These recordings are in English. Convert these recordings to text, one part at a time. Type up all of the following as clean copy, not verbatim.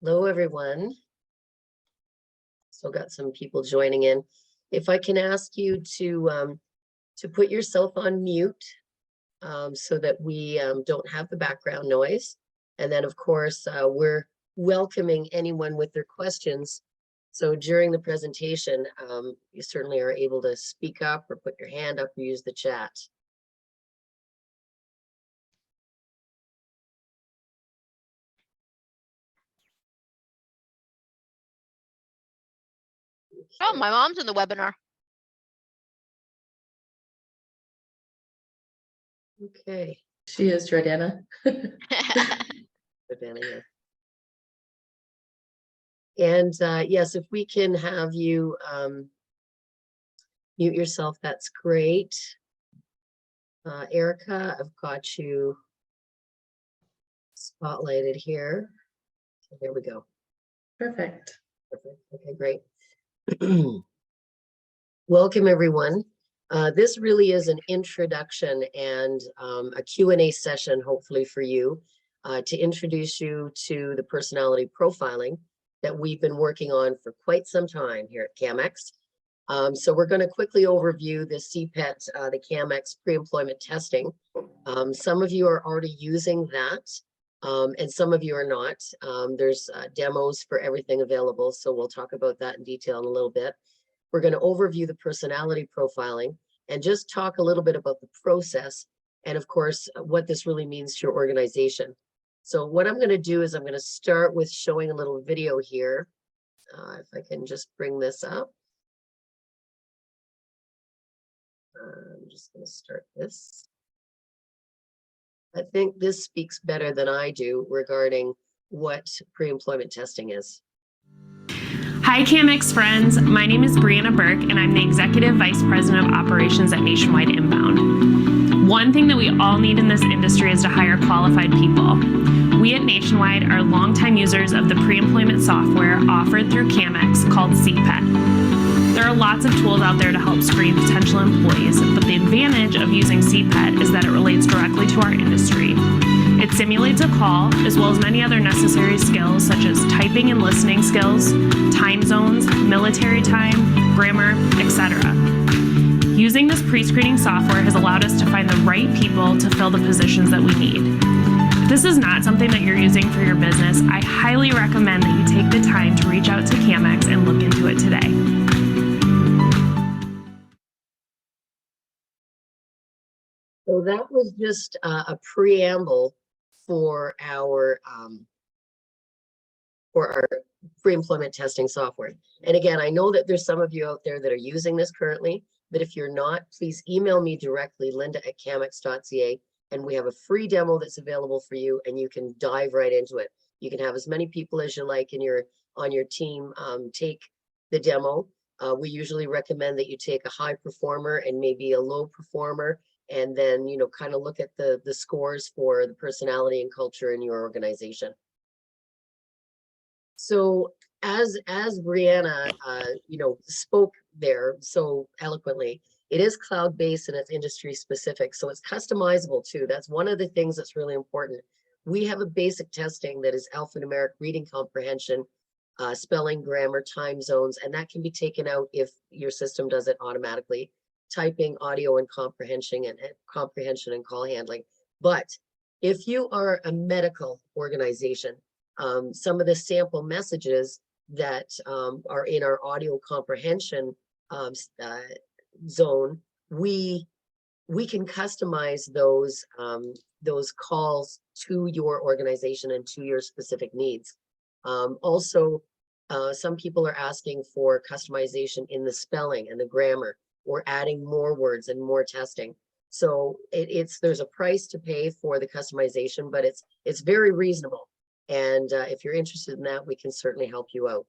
Hello, everyone. Still got some people joining in. If I can ask you to put yourself on mute so that we don't have the background noise. And then, of course, we're welcoming anyone with their questions. So during the presentation, you certainly are able to speak up or put your hand up or use the chat. Oh, my mom's in the webinar. Okay. She is, Jordana. Jordana, yeah. And yes, if we can have you mute yourself, that's great. Erica, I've got you spotlighted here. So there we go. Perfect. Perfect. Okay, great. Welcome, everyone. This really is an introduction and a Q&A session, hopefully for you, to introduce you to the personality profiling that we've been working on for quite some time here at CAMX. So we're going to quickly overview the CPET, the CAMX pre-employment testing. Some of you are already using that, and some of you are not. There's demos for everything available, so we'll talk about that in detail in a little bit. We're going to overview the personality profiling and just talk a little bit about the process and, of course, what this really means to your organization. So what I'm going to do is I'm going to start with showing a little video here. If I can just bring this up. I'm just going to start this. I think this speaks better than I do regarding what pre-employment testing is. Hi CAMX friends, my name is Brianna Burke and I'm the Executive Vice President of Operations at Nationwide Inbound. One thing that we all need in this industry is to hire qualified people. We at Nationwide are longtime users of the pre-employment software offered through CAMX called CPET. There are lots of tools out there to help screen potential employees, but the advantage of using CPET is that it relates directly to our industry. It simulates a call, as well as many other necessary skills such as typing and listening skills, time zones, military time, grammar, etc. Using this pre-screening software has allowed us to find the right people to fill the positions that we need. If this is not something that you're using for your business, I highly recommend that you take the time to reach out to CAMX and look into it today. So that was just a preamble for our pre-employment testing software. And again, I know that there's some of you out there that are using this currently, but if you're not, please email me directly, linda@camx.ca, and we have a free demo that's available for you, and you can dive right into it. You can have as many people as you like on your team take the demo. We usually recommend that you take a high performer and maybe a low performer, and then, you know, kind of look at the scores for the personality and culture in your organization. So as Brianna, you know, spoke there so eloquently, it is cloud-based and it's industry specific. So it's customizable too. That's one of the things that's really important. We have a basic testing that is alphanumeric reading comprehension, spelling, grammar, time zones, and that can be taken out if your system does it automatically. Typing, audio, and comprehension and call handling. But if you are a medical organization, some of the sample messages that are in our audio comprehension zone, we can customize those calls to your organization and to your specific needs. Also, some people are asking for customization in the spelling and the grammar, or adding more words and more testing. So there's a price to pay for the customization, but it's very reasonable. And if you're interested in that, we can certainly help you out.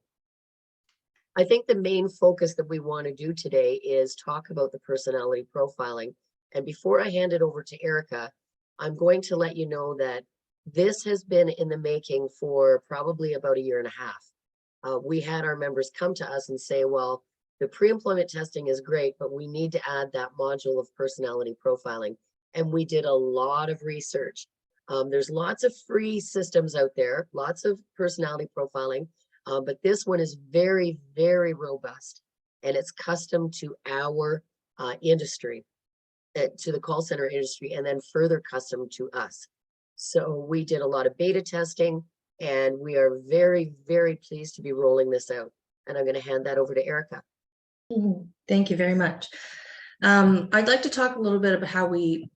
I think the main focus that we want to do today is talk about the personality profiling. And before I hand it over to Erica, I'm going to let you know that this has been in the making for probably about 1.5 years. We had our members come to us and say, well, the pre-employment testing is great, but we need to add that module of personality profiling. And we did a lot of research. There's lots of free systems out there, lots of personality profiling, but this one is very, very robust, and it's custom to our industry, to the call center industry, and then further custom to us. So we did a lot of beta testing, and we are very, very pleased to be rolling this out. And I'm going to hand that over to Erica. Thank you very much. I'd like to talk a little bit about how we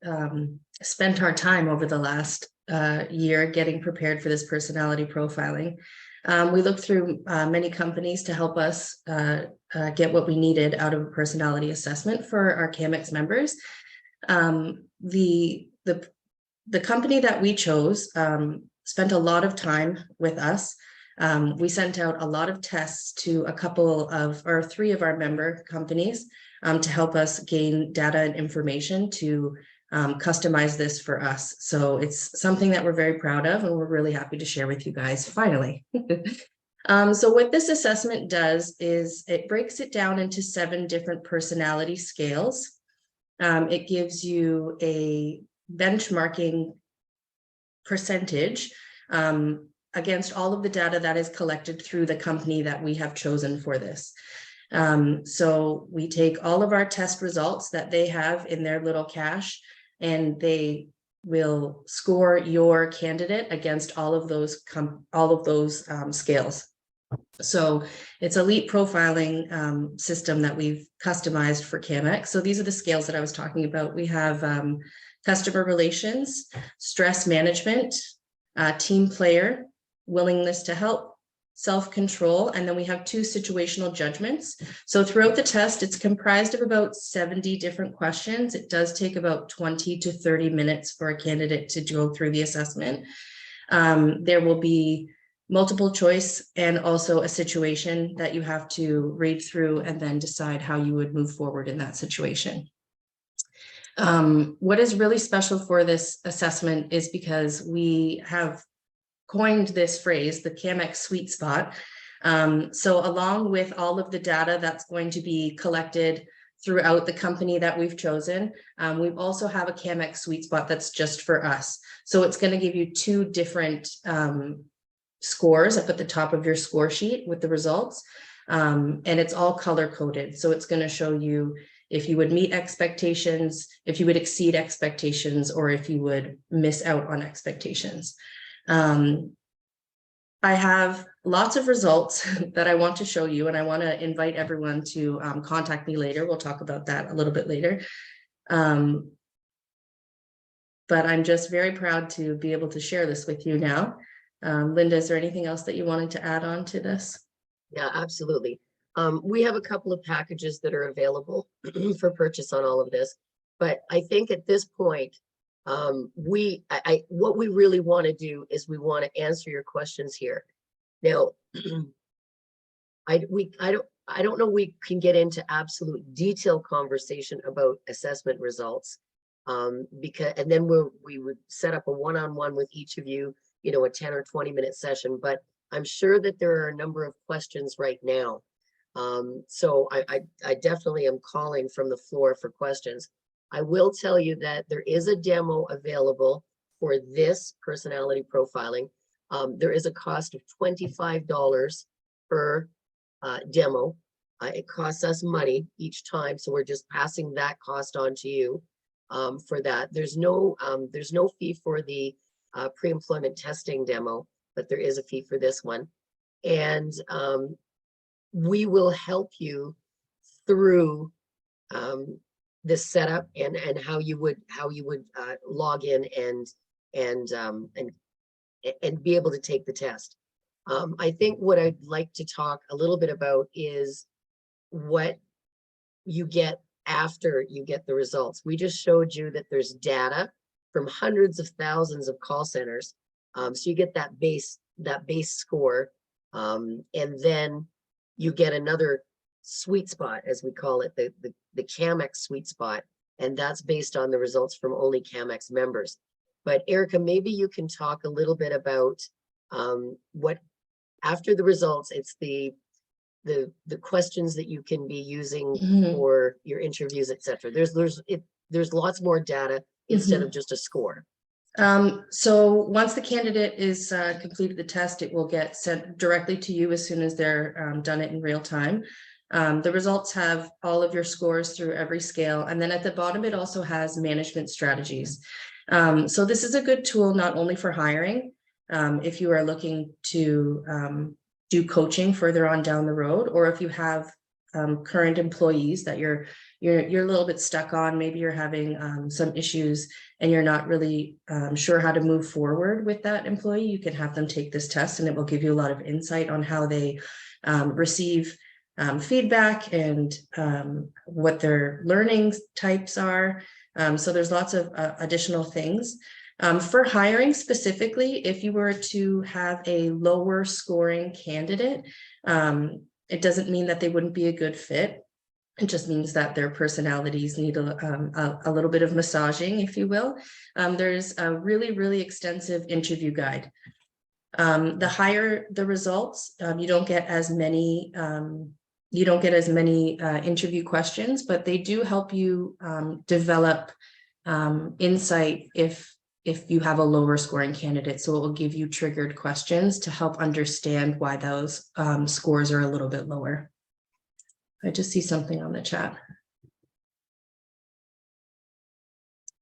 spent our time over the last year getting prepared for this personality profiling. We looked through many companies to help us get what we needed out of a personality assessment for our CAMX members. The company that we chose spent a lot of time with us. We sent out a lot of tests to a couple of, or 3 of our member companies to help us gain data and information to customize this for us. So it's something that we're very proud of, and we're really happy to share with you guys finally. So what this assessment does is it breaks it down into 7 different personality scales. It gives you a benchmarking percentage against all of the data that is collected through the company that we have chosen for this. So we take all of our test results that they have in their little cache, and they will score your candidate against all of those scales. So it's elite profiling system that we've customized for CAMX. So these are the scales that I was talking about. We have customer relations, stress management, team player, willingness to help, self-control, and then we have 2 situational judgments. So throughout the test, it's comprised of about 70 different questions. It does take about 20 to 30 minutes for a candidate to go through the assessment. There will be multiple choice and also a situation that you have to read through and then decide how you would move forward in that situation. What is really special for this assessment is because we have coined this phrase, the CAMX sweet spot. So along with all of the data that's going to be collected throughout the company that we've chosen, we also have a CAMX sweet spot that's just for us. So it's going to give you 2 different scores up at the top of your score sheet with the results. And it's all color coded. So it's going to show you if you would meet expectations, if you would exceed expectations, or if you would miss out on expectations. I have lots of results that I want to show you, and I want to invite everyone to contact me later. We'll talk about that a little bit later. But I'm just very proud to be able to share this with you now. Linda, is there anything else that you wanted to add on to this? Yeah, absolutely. We have a couple of packages that are available for purchase on all of this, but I think at this point, what we really want to do is we want to answer your questions here. Now, I don't know we can get into absolute detailed conversation about assessment results, because, and then we would set up a one-on-one with each of you, you know, a 10 or 20-minute session, but I'm sure that there are a number of questions right now. So I definitely am calling from the floor for questions. I will tell you that there is a demo available for this personality profiling. There is a cost of $25 per demo. It costs us money each time, so we're just passing that cost on to you for that. There's no fee for the pre-employment testing demo, but there is a fee for this one. And we will help you through this setup and how you would log in and be able to take the test. I think what I'd like to talk a little bit about is what you get after you get the results. We just showed you that there's data from hundreds of thousands of call centers. So you get that base score, and then you get another sweet spot, as we call it, the CAMX sweet spot, and that's based on the results from only CAMX members. But Erica, maybe you can talk a little bit about what, after the results, it's the the questions that you can be using Mhm. for your interviews, et cetera. There's lots more data instead of just a score. So once the candidate is completed the test, it will get sent directly to you as soon as they're done it in real time. The results have all of your scores through every scale. And then at the bottom, it also has management strategies. So this is a good tool, not only for hiring, if you are looking to do coaching further on down the road, or if you have current employees that you're a little bit stuck on, maybe you're having some issues and you're not really sure how to move forward with that employee, you can have them take this test and it will give you a lot of insight on how they receive feedback and what their learning types are. So there's lots of additional things. For hiring specifically, if you were to have a lower scoring candidate, it doesn't mean that they wouldn't be a good fit. It just means that their personalities need a little bit of massaging, if you will. There's a really, really extensive interview guide. The higher the results, you don't get as many interview questions, but they do help you develop insight if you have a lower scoring candidate. So it will give you triggered questions to help understand why those scores are a little bit lower. I just see something on the chat.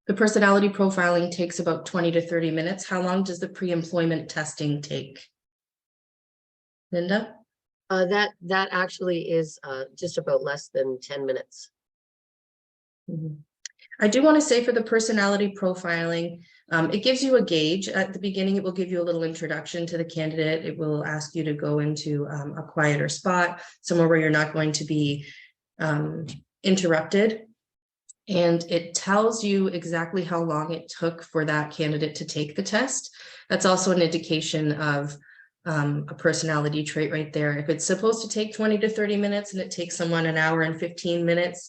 The personality profiling takes about 20 to 30 minutes. How long does the pre-employment testing take? Linda? That actually is just about less than 10 minutes. Mm-hmm. I do want to say for the personality profiling, it gives you a gauge. At the beginning, it will give you a little introduction to the candidate. It will ask you to go into a quieter spot, somewhere where you're not going to be interrupted. And it tells you exactly how long it took for that candidate to take the test. That's also an indication of a personality trait right there. If it's supposed to take 20 to 30 minutes and it takes someone an hour and 15 minutes,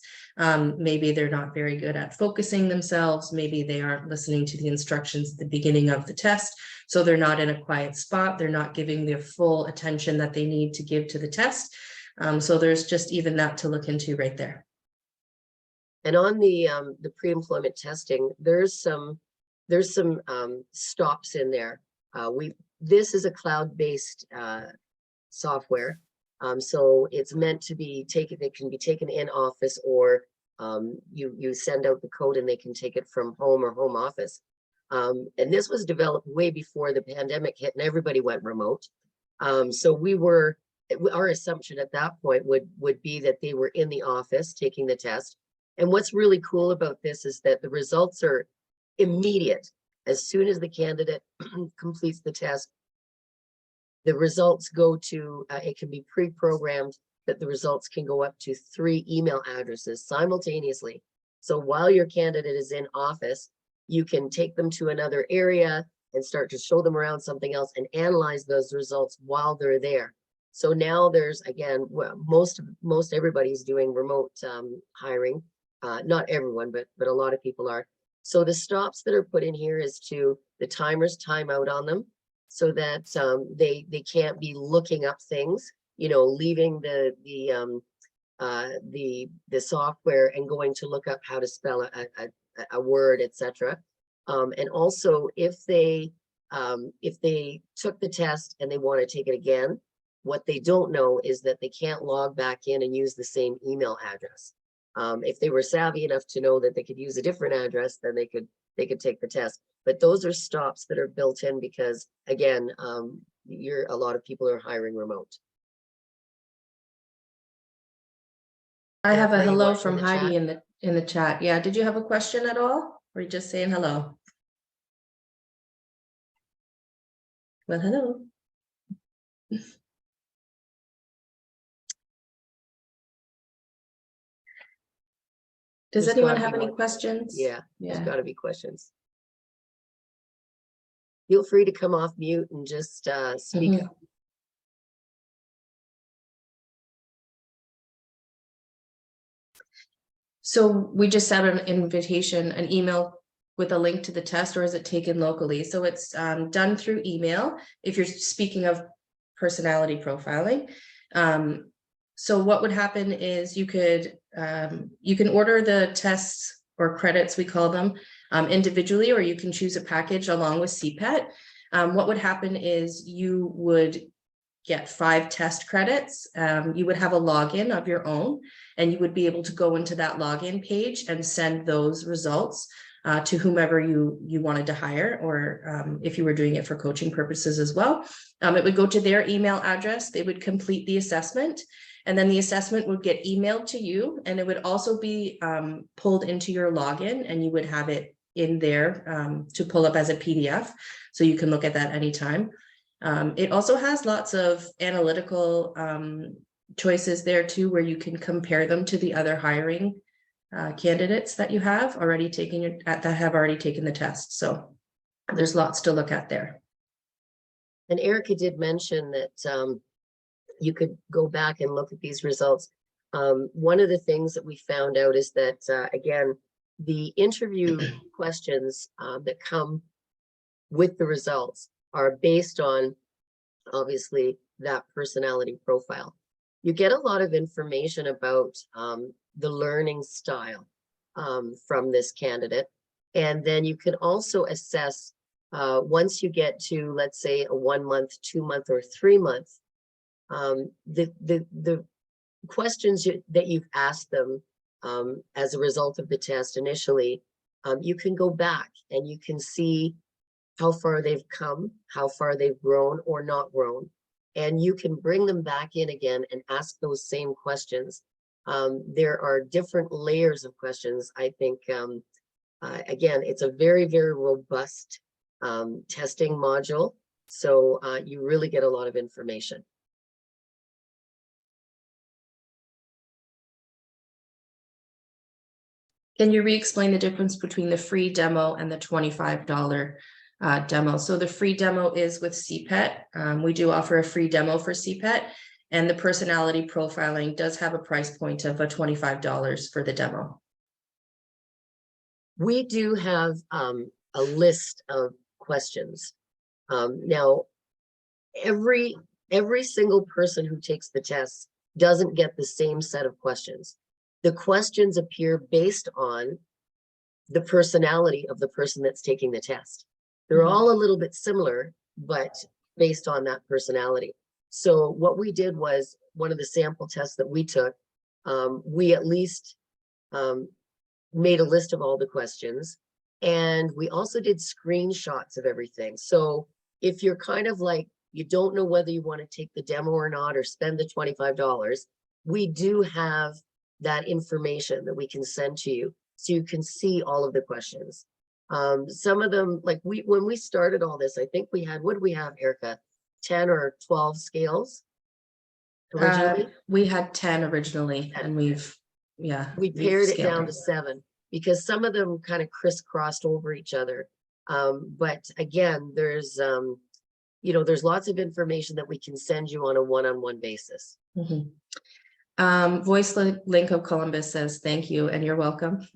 maybe they're not very good at focusing themselves. Maybe they aren't listening to the instructions at the beginning of the test. So they're not in a quiet spot. They're not giving the full attention that they need to give to the test. So there's just even that to look into right there. And on the pre-employment testing, there's some stops in there. This is a cloud-based software. So it's meant to be taken, it can be taken in office, or you send out the code and they can take it from home or home office. And this was developed way before the pandemic hit and everybody went remote. So our assumption at that point would be that they were in the office taking the test. And what's really cool about this is that the results are immediate. As soon as the candidate completes the test, the results go to, it can be pre-programmed that the results can go up to 3 email addresses simultaneously. So while your candidate is in office, you can take them to another area and start to show them around something else and analyze those results while they're there. So now there's, again, most everybody's doing remote hiring. Not everyone, but a lot of people are. So the stops that are put in here is to the timers time out on them, so that they can't be looking up things, leaving the software and going to look up how to spell a word, etc. And also, if they took the test and they want to take it again, what they don't know is that they can't log back in and use the same email address. If they were savvy enough to know that they could use a different address, then they could take the test. But those are stops that are built in because, again, a lot of people are hiring remote. I have a Heidi, hello what, from in the Heidi chat? in the chat. Yeah, did you have a question at all? Or are you just saying hello? Well, hello. Does There's anyone gotta have be any more. questions? Yeah, there's Yeah. got to be questions. Feel free to come off mute and just speak up. So we just sent an invitation, an email with a link to the test, or is it taken locally? So it's done through email. If you're speaking of personality profiling, So what would happen is you can order the tests or credits, we call them, individually, or you can choose a package along with CPET. What would happen is you would get 5 test credits. You would have a login of your own, and you would be able to go into that login page and send those results to whomever you wanted to hire, or if you were doing it for coaching purposes as well. It would go to their email address. They would complete the assessment, and then the assessment would get emailed to you, and it would also be pulled into your login, and you would have it in there to pull up as a PDF, so you can look at that anytime. It also has lots of analytical choices there too, where you can compare them to the other hiring candidates that you have already taken that have already taken the test. So there's lots to look at there. And Erica did mention that you could go back and look at these results. One of the things that we found out is that, again, the interview questions that come with the results are based on, obviously, that personality profile. You get a lot of information about the learning style from this candidate. And then you can also assess, once you get to, let's say, a 1 month, 2 month, or 3 month, the questions that you've asked them as a result of the test initially, you can go back and you can see how far they've come, how far they've grown or not grown. And you can bring them back in again and ask those same questions. There are different layers of questions. I think, again, it's a very, very robust testing module. So you really get a lot of information. Can you re-explain the difference between the free demo and the $25 demo? So the free demo is with CPET. We do offer a free demo for CPET, and the personality profiling does have a price point of $25 for the demo. We do have a list of questions. Now, every single person who takes the test doesn't get the same set of questions. The questions appear based on the personality of the person that's taking the test. They're all a little bit similar, but based on that personality. So what we did was, one of the sample tests that we took, we at least made a list of all the questions, and we also did screenshots of everything. So if you're kind of like, you don't know whether you want to take the demo or not, or spend the $25, we do have that information that we can send to you, so you can see all of the questions. Some of them, like when we started all this, I think we had, what did we have, Erica? 10 or 12 scales originally? We had 10 originally, and we pared it down to 7 because some of them kind of crisscrossed over each other. But again, there's there's lots of information that we can send you on a one-on-one basis. Voice Link of Columbus says thank you and you're welcome.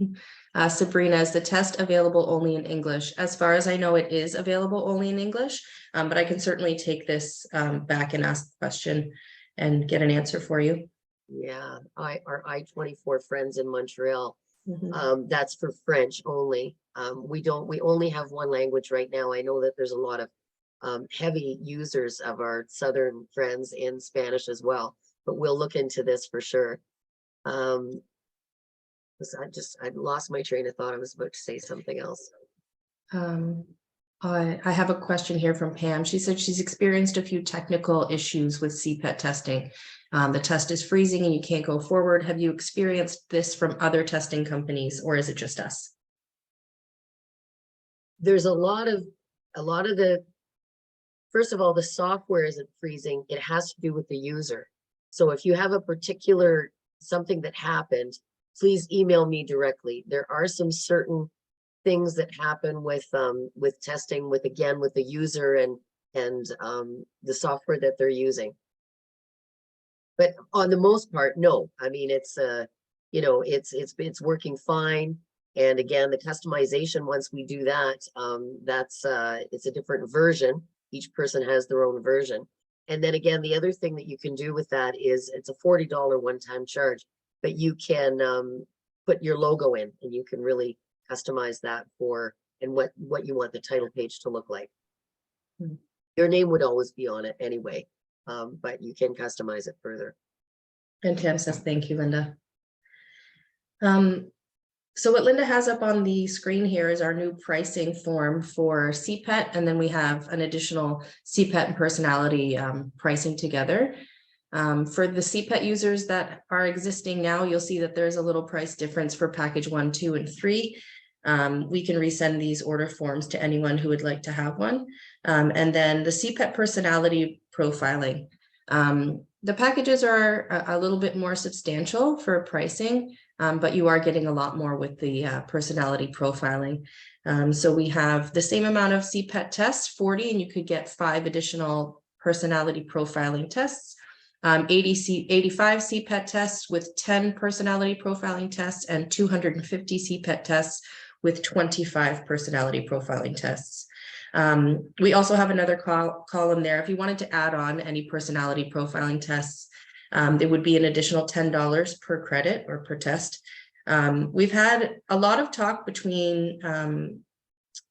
Sabrina, is the test available only in English? As far as I know, it is available only in English, but I can certainly take this back and ask the question and get an answer for you. Yeah, our I-24 friends in Montreal, that's for French only. We only have one language right now. I know that there's a lot of heavy users of our Southern friends in Spanish as well, but we'll look into this for sure. I lost my train of thought. I was about to say something else. I have a question here from Pam. She said she's experienced a few technical issues with CPET testing. The test is freezing and you can't go forward. Have you experienced this from other testing companies, or is it just us? There's a lot of the, first of all, the software isn't freezing. It has to do with the user. So if you have a particular something that happened, please email me directly. There are some certain things that happen with testing, with the user and the software that they're using. But on the most part, no. I mean, it's it's working fine. And again, the customization, once we do that, it's a different version. Each person has their own version. And then again, the other thing that you can do with that is it's a $40 one-time charge, but you can put your logo in and you can really customize that for and what you want the title page to look like. Hmm. Your name would always be on it anyway, but you can customize it further. And Tam says, thank you, Linda. So what Linda has up on the screen here is our new pricing form for CPET, and then we have an additional CPET and personality pricing together. For the CPET users that are existing now, you'll see that there's a little price difference for package 1, 2, and 3. We can resend these order forms to anyone who would like to have one. And then the CPET personality profiling. The packages are a little bit more substantial for pricing, but you are getting a lot more with the personality profiling. So we have the same amount of CPET tests, 40, and you could get 5 additional personality profiling tests. 85 CPET tests with 10 personality profiling tests, and 250 CPET tests with 25 personality profiling tests. We also have another column there. If you wanted to add on any personality profiling tests, it would be an additional $10 per credit or per test. We've had a lot of talk between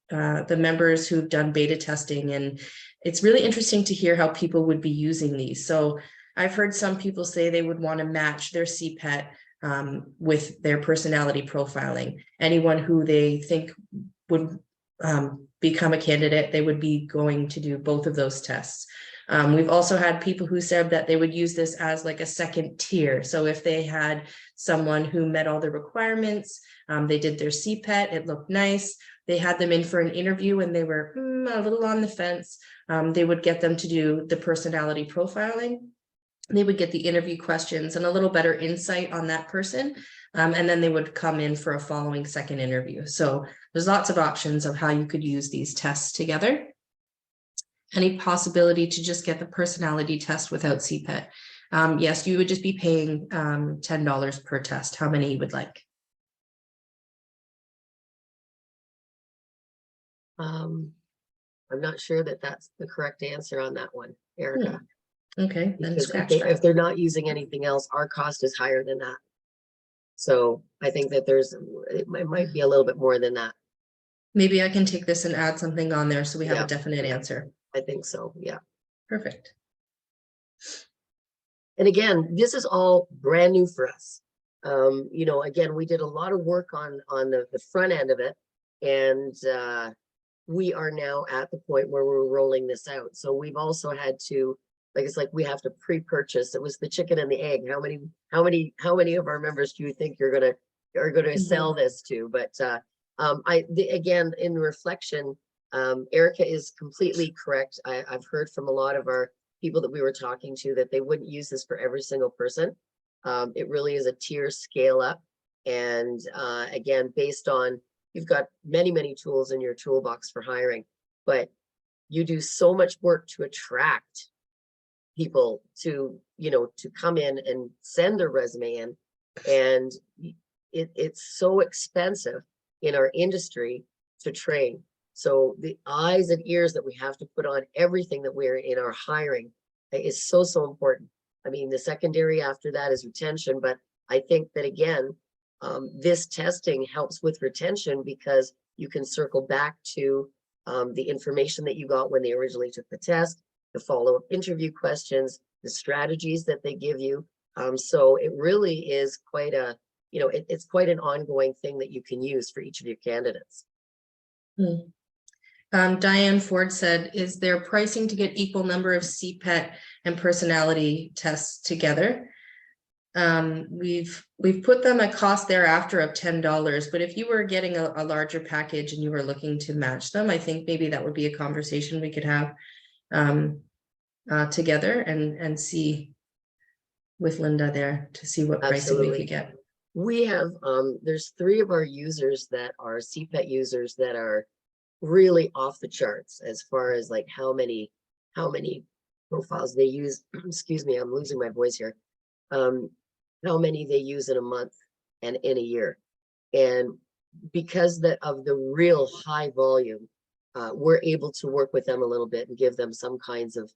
the members who've done beta testing, and it's really interesting to hear how people would be using these. So I've heard some people say they would want to match their CPET with their personality profiling. Anyone who they think would become a candidate, they would be going to do both of those tests. We've also had people who said that they would use this as like a second tier. So if they had someone who met all the requirements, they did their CPET, it looked nice, they had them in for an interview and they were a little on the fence, they would get them to do the personality profiling. They would get the interview questions and a little better insight on that person. And then they would come in for a following second interview. So there's lots of options of how you could use these tests together. Any possibility to just get the personality test without CPET? Yes, you would just be paying $10 per test, how many you would like. I'm not sure that that's the correct answer on that one, Erica. Okay, then Because scratch if that. they're not using anything else, our cost is higher than that. So I think that it might be a little bit more than that. Maybe I can take this and add something on there so we have Yeah. a definite answer. I think so, yeah. Perfect. And again, this is all brand new for us. You know, again, we did a lot of work on the front end of it, and we are now at the point where we're rolling this out. So we've also had to, like, it's like we have to pre-purchase. It was the chicken and the egg. How many of our members do you think are gonna sell this to? But again, in reflection, Erica is completely correct. I've heard from a lot of our people that we were talking to that they wouldn't use this for every single person. It really is a tier scale up. And again, based on, you've got many tools in your toolbox for hiring, but you do so much work to attract people to, you know, to come in and send their resume in. And it's so expensive in our industry to train. So the eyes and ears that we have to put on everything that we're in our hiring is so important. I mean, the secondary after that is retention, but I think that again, this testing helps with retention because you can circle back to the information that you got when they originally took the test, the follow-up interview questions, the strategies that they give you. So it really is quite a, you know, it's quite an ongoing thing that you can use for each of your candidates. Diane Ford said, is there pricing to get equal number of CPET and personality tests together? We've put them a cost thereafter of $10, but if you were getting a larger package and you were looking to match them, I think maybe that would be a conversation we could have together and see with Linda there to see what pricing we could get. We have, there's 3 of our users that are CPET users that are really off the charts as far as like how many profiles they use. Excuse me, I'm losing my voice here. How many they use in a month and in a year. And because of the real high volume, we're able to work with them a little bit and give them some kinds of,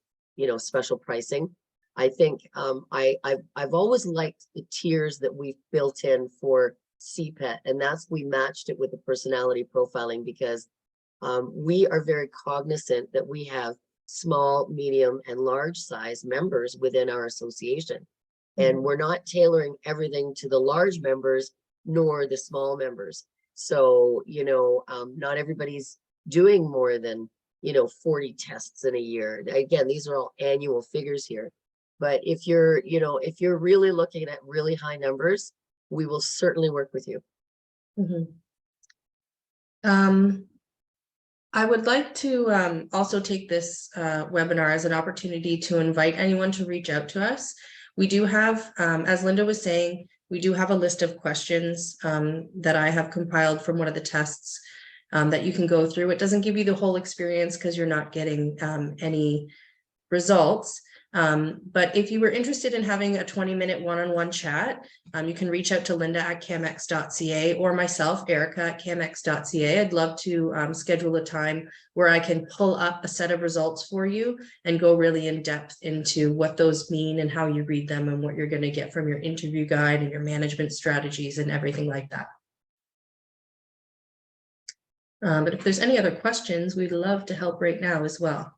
special pricing. I think I've always liked the tiers that we've built in for CPET, and we matched it with the personality profiling because we are very cognizant that we have small, medium, and large size members within our association. And we're not tailoring everything to the large members nor the small members. So, not everybody's doing more than, 40 tests in a year. Again, these are all annual figures here. But if you're really looking at really high numbers, we will certainly work with you. I would like to also take this webinar as an opportunity to invite anyone to reach out to us. We do have, as Linda was saying, we do have a list of questions that I have compiled from one of the tests that you can go through. It doesn't give you the whole experience because you're not getting any results. But if you were interested in having a 20-minute one-on-one chat, you can reach out to Linda at camex.ca or myself, Erica at camex.ca. I'd love to schedule a time where I can pull up a set of results for you and go really in depth into what those mean and how you read them and what you're going to get from your interview guide and your management strategies and everything like that. But if there's any other questions, we'd love to help right now as well.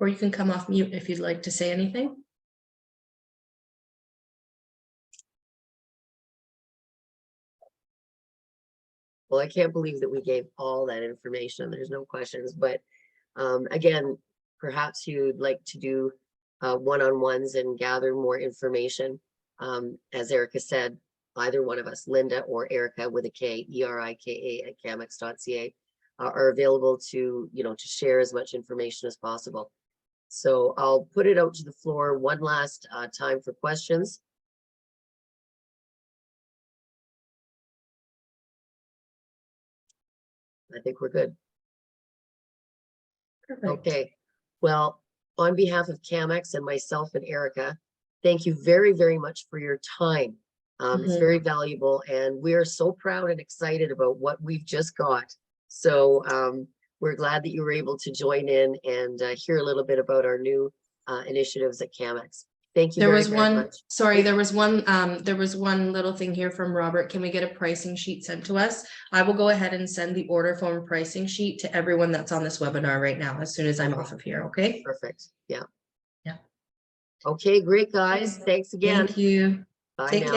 Or you can come off mute if you'd like to say anything. Well, I can't believe that we gave all that information. There's no questions, but again, perhaps you'd like to do one-on-ones and gather more information. As Erica said, either one of us, Linda or Erica with a K, ERIKA at camex.ca, are available to, to share as much information as possible. So I'll put it out to the floor one last time for questions. I think we're good. Perfect. Okay. Well, on behalf of CAMEX and myself and Erica, thank you very, very much for your time. It's very valuable, and we are so proud and excited about what we've just got. So we're glad that you were able to join in and hear a little bit about our new initiatives at CAMEX. Thank you. There very, was very one, much. sorry, there was one little thing here from Robert. Can we get a pricing sheet sent to us? I will go ahead and send the order form pricing sheet to everyone that's on this webinar right now, as soon as I'm off of here, okay? Perfect. Yeah. Yeah. Okay, great, guys. Thanks again. Thank you. Bye Take now. care.